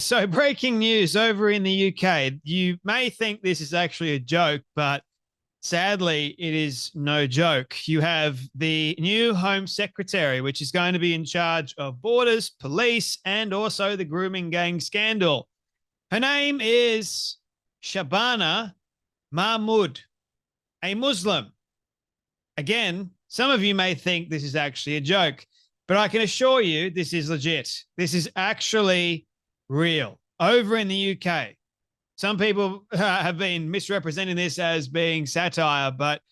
So breaking news over in the UK. You may think this is actually a joke, but sadly, it is no joke. You have the new Home Secretary, which is going to be in charge of borders, police, and also the grooming gang scandal. Her name is Shabana Mahmood, a Muslim. Again, some of you may think this is actually a joke, but I can assure you this is legit. This is actually real. Over in the UK, some people have been misrepresenting this as being satire, but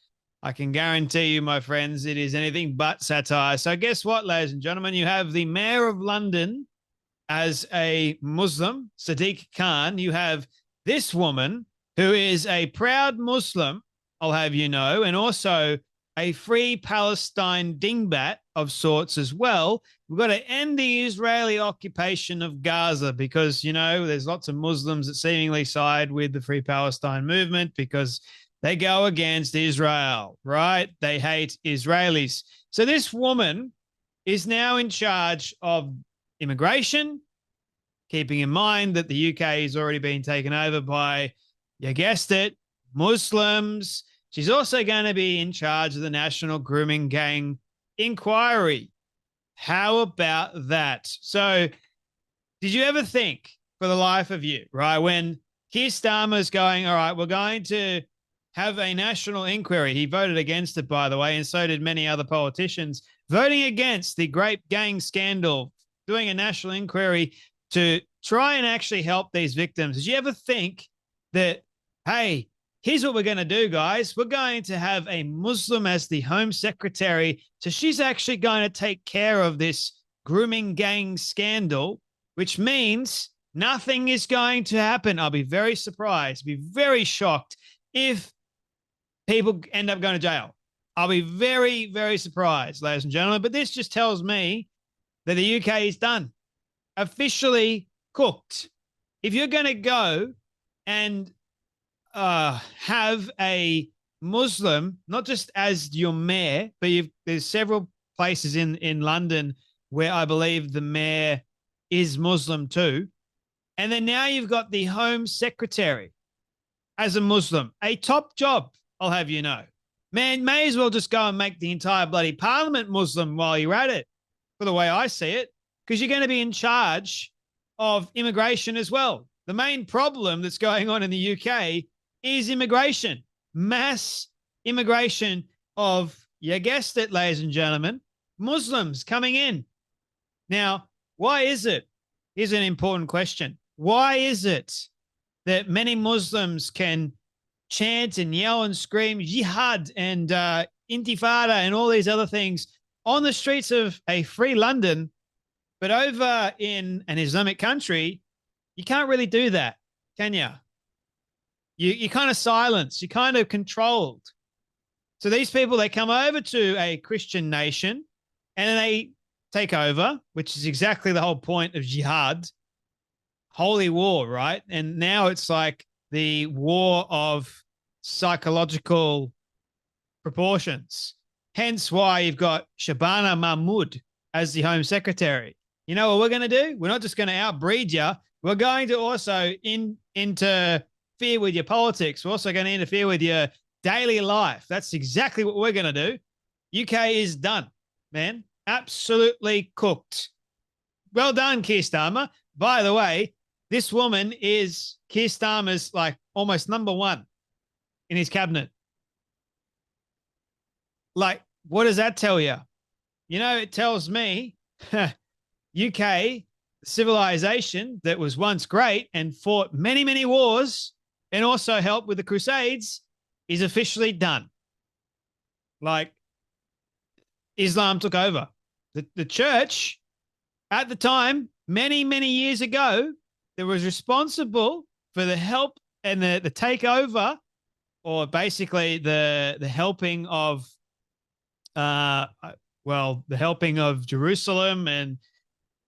I can guarantee you, my friends, it is anything but satire. So guess what, ladies and gentlemen? You have the Mayor of London as a Muslim, Sadiq Khan. You have this woman who is a proud Muslim, I'll have you know, and also a free Palestine dingbat of sorts as well. We've got to end the Israeli occupation of Gaza because, you know, there's lots of Muslims that seemingly side with the Free Palestine movement because they go against Israel, right? They hate Israelis. So this woman is now in charge of immigration, keeping in mind that the UK has already been taken over by, you guessed it, Muslims. She's also going to be in charge of the National Grooming Gang Inquiry. How about that? So did you ever think for the life of you, right, when Keir Starmer's going, all right, we're going to have a national inquiry. He voted against it, by the way, and so did many other politicians, voting against the grape gang scandal, doing a national inquiry to try and actually help these victims. Did you ever think that, hey, here's what we're going to do, guys. We're going to have a Muslim as the Home Secretary. So she's actually going to take care of this grooming gang scandal, which means nothing is going to happen. I'll be very surprised, be very shocked if people end up going to jail. I'll be very, very surprised, ladies and gentlemen. But this just tells me that the UK is done, officially cooked. If you're going to go and have a Muslim, not just as your mayor, but there's several places in London where I believe the mayor is Muslim too. And then now you've got the Home Secretary as a Muslim, a top job, I'll have you know. Man, may as well just go and make the entire bloody parliament Muslim while you're at it, for the way I see it, because you're going to be in charge of immigration as well. The main problem that's going on in the UK is immigration, mass immigration of, you guessed it, ladies and gentlemen, Muslims coming in. Now, why is it? Here's an important question. Why is it that many Muslims can chant and yell and scream jihad and intifada and all these other things on the streets of a free London, but over in an Islamic country, you can't really do that, can you? You're kind of silenced. You're kind of controlled. So these people, they come over to a Christian nation and then they take over, which is exactly the whole point of jihad, holy war, right? And now it's like the war of psychological proportions. Hence why you've got Shabana Mahmood as the Home Secretary. You know what we're going to do? We're not just going to outbreed you. We're going to also interfere with your politics. We're also going to interfere with your daily life. That's exactly what we're going to do. UK is done, man. Absolutely cooked. Well done, Keir Starmer. By the way, this woman is Keir Starmer's like almost number one in his cabinet. Like, what does that tell you? You know, it tells me UK civilization that was once great and fought many, many wars and also helped with the Crusades is officially done. Like, Islam took over. The church at the time, many, many years ago, that was responsible for the help and the takeover, or basically the helping of, the helping of Jerusalem and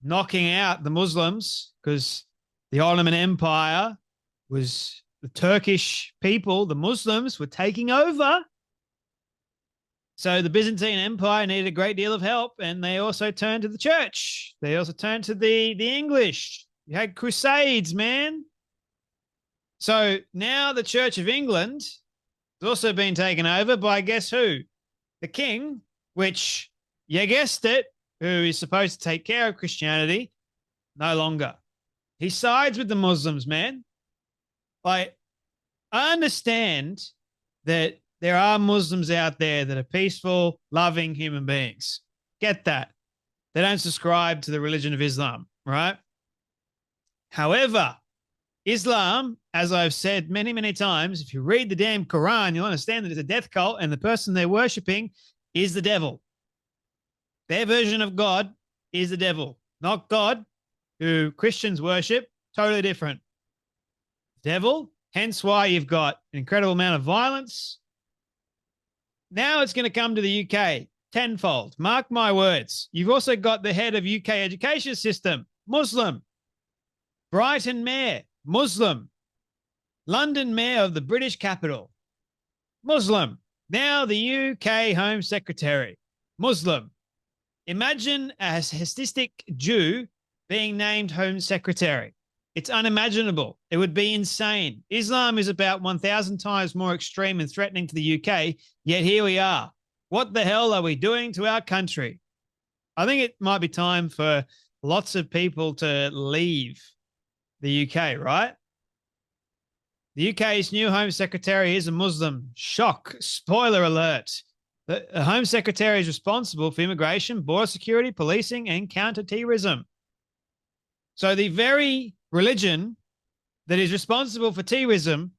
knocking out the Muslims, because the Ottoman Empire was the Turkish people, the Muslims were taking over. So the Byzantine Empire needed a great deal of help, and they also turned to the church. They also turned to the English, You had crusades, man. So now the Church of England has also been taken over by guess who? The king, which, you guessed it, who is supposed to take care of Christianity, no longer. He sides with the Muslims, man. Like, I understand that there are Muslims out there that are peaceful, loving human beings. Get that. They don't subscribe to the religion of Islam, right? However, Islam, as I've said many, many times, if you read the damn Quran, you'll understand that it's a death cult and the person they're worshipping is the devil. Their version of God is the devil, not God, who Christians worship, totally different. Devil, hence why you've got an incredible amount of violence. Now it's going to come to the UK tenfold. Mark my words. You've also got the head of UK education system, Muslim. Brighton Mayor, Muslim. London Mayor of the British capital, Muslim. Now the UK Home Secretary, Muslim. Imagine a Hasidic Jew being named Home Secretary. It's unimaginable. It would be insane. Islam is about 1,000 times more extreme and threatening to the UK, yet here we are. What the hell are we doing to our country? I think it might be time for lots of people to leave the UK, right? The UK's new Home Secretary is a Muslim. Shock. Spoiler alert. The Home Secretary is responsible for immigration, border security, policing, and counter-terrorism. So the very religion that is responsible for terrorism,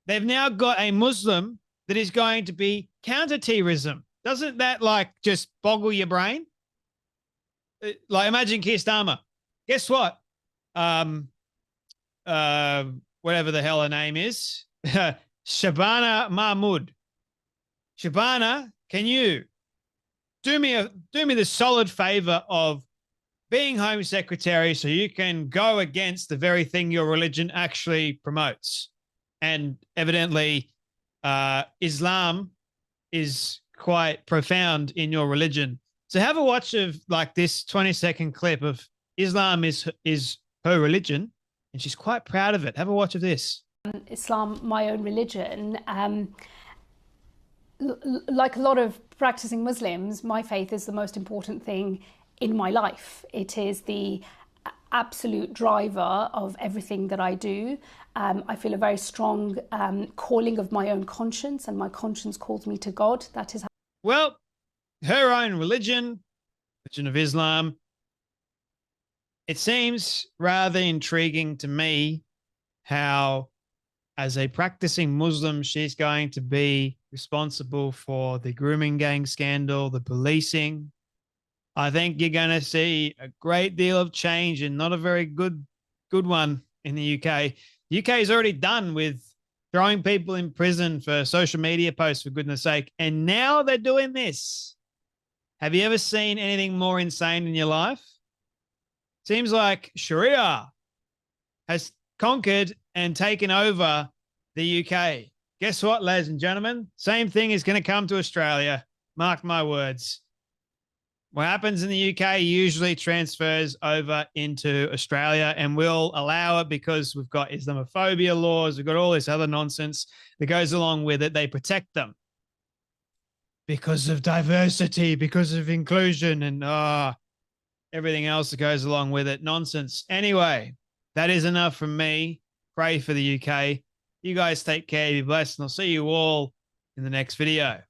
they've now got a Muslim that is going to be counter-terrorism. Doesn't that like just boggle your brain? Like imagine Keir Starmer. Guess what? Whatever the hell her name is, Shabana Mahmood. Shabana, can you do me the solid favor of being Home Secretary so you can go against the very thing your religion actually promotes? And evidently, Islam is quite profound in your religion. So have a watch of like this 20-second clip of Islam is her religion, and she's quite proud of it. Have a watch of this. Islam, my own religion. Like a lot of practicing Muslims, my faith is the most important thing in my life. It is the absolute driver of everything that I do. I feel a very strong calling of my own conscience, and my conscience calls me to God. That is how. Well, her own religion of Islam. It seems rather intriguing to me how, as a practicing Muslim, she's going to be responsible for the grooming gang scandal, the policing. I think you're going to see a great deal of change, and not a very good one in the UK. The UK is already done with throwing people in prison for social media posts, for goodness sake. And now they're doing this. Have you ever seen anything more insane in your life? Seems like Sharia has conquered and taken over the UK. Guess what, ladies and gentlemen? Same thing is going to come to Australia. Mark my words. What happens in the UK usually transfers over into Australia, and we'll allow it because we've got Islamophobia laws. We've got all this other nonsense that goes along with it. They protect them because of diversity, because of inclusion, and everything else that goes along with it. Nonsense. Anyway, that is enough from me. Pray for the UK. You guys take care. Be blessed, and I'll see you all in the next video.